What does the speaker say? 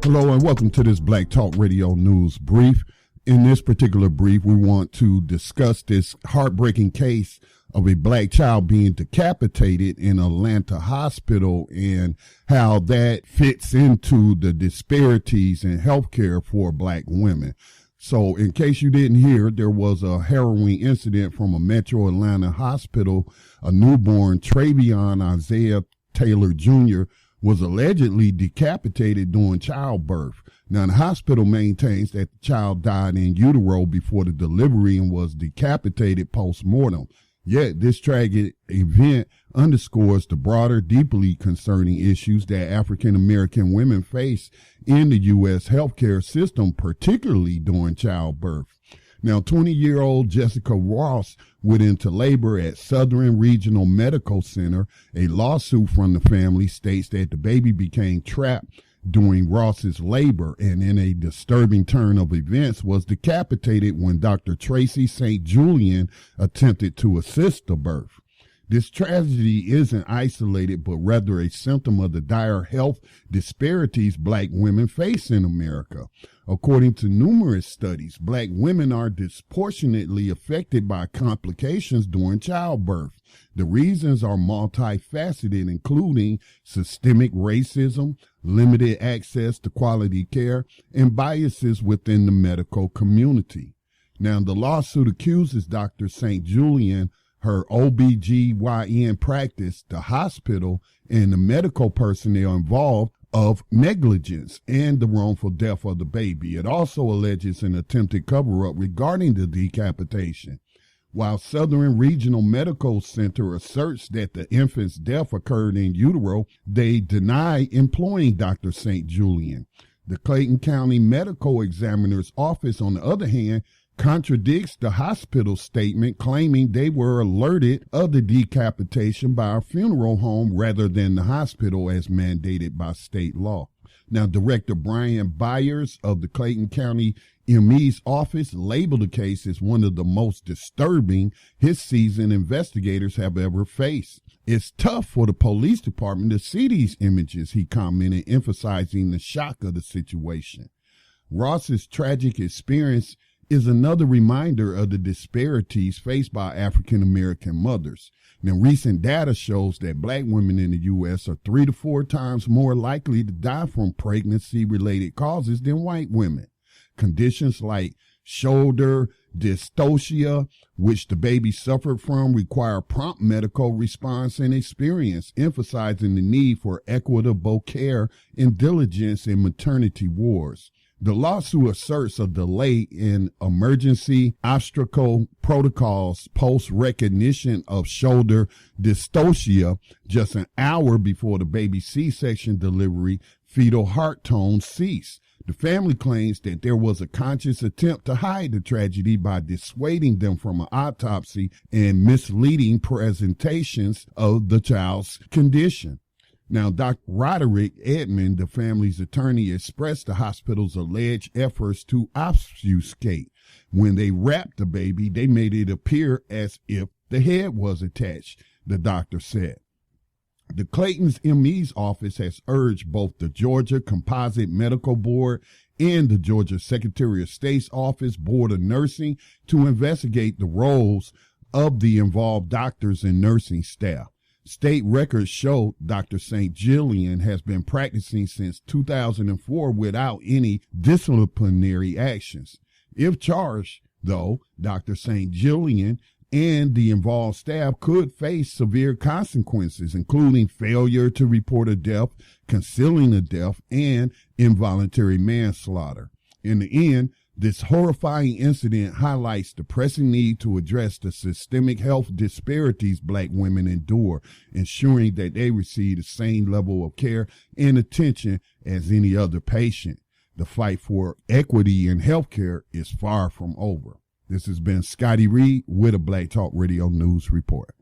Hello and welcome to this Black Talk Radio News Brief. In this particular brief, we want to discuss this heartbreaking case of a black child being decapitated in Atlanta hospital and how that fits into the disparities in healthcare for black women. So in case you didn't hear, there was a harrowing incident from a Metro Atlanta hospital. A newborn, Treveon Isaiah Taylor Jr., was allegedly decapitated during childbirth. Now, the hospital maintains that the child died in utero before the delivery and was decapitated postmortem. Yet, this tragic event underscores the broader, deeply concerning issues that African American women face in the U.S. healthcare system, particularly during childbirth. Now, 20-year-old Jessica Ross went into labor at Southern Regional Medical Center. A lawsuit from the family states that the baby became trapped during Ross's labor and, in a disturbing turn of events, was decapitated when Dr. Tracy St. Julian attempted to assist the birth. This tragedy isn't isolated, but rather a symptom of the dire health disparities black women face in America. According to numerous studies, black women are disproportionately affected by complications during childbirth. The reasons are multifaceted, including systemic racism, limited access to quality care, and biases within the medical community. Now, the lawsuit accuses Dr. St. Julian, her OBGYN practice, the hospital, and the medical personnel involved of negligence and the wrongful death of the baby. It also alleges an attempted cover-up regarding the decapitation. While Southern Regional Medical Center asserts that the infant's death occurred in utero, they deny employing Dr. St. Julian. The Clayton County Medical Examiner's Office, on the other hand, contradicts the hospital statement, claiming they were alerted of the decapitation by a funeral home rather than the hospital as mandated by state law. Now, Director Brian Byers of the Clayton County ME's office labeled the case as one of the most disturbing his seasoned investigators have ever faced. It's tough for the police department to see these images, he commented, emphasizing the shock of the situation. Ross's tragic experience is another reminder of the disparities faced by African American mothers. Now, recent data shows that black women in the U.S. are 3 to 4 times more likely to die from pregnancy-related causes than white women. Conditions like shoulder dystocia, which the baby suffered from, require prompt medical response and experience, emphasizing the need for equitable care and diligence in maternity wards. The lawsuit asserts a delay in emergency obstetrical protocols post-recognition of shoulder dystocia just an hour before the baby's C-section delivery. Fetal heart tone ceased. The family claims that there was a conscious attempt to hide the tragedy by dissuading them from an autopsy and misleading presentations of the child's condition. Now, Dr. Roderick Edmond, the family's attorney, expressed the hospital's alleged efforts to obfuscate. When they wrapped the baby, they made it appear as if the head was attached, the doctor said. The Clayton's ME's office has urged both the Georgia Composite Medical Board and the Georgia Secretary of State's Office Board of Nursing to investigate the roles of the involved doctors and nursing staff. State records show Dr. St. Julian has been practicing since 2004 without any disciplinary actions. If charged, though, Dr. St. Julian and the involved staff could face severe consequences, including failure to report a death, concealing a death, and involuntary manslaughter. In the end, this horrifying incident highlights the pressing need to address the systemic health disparities black women endure, ensuring that they receive the same level of care and attention as any other patient. The fight for equity in healthcare is far from over. This has been Scotty Reed with a Black Talk Radio News Report.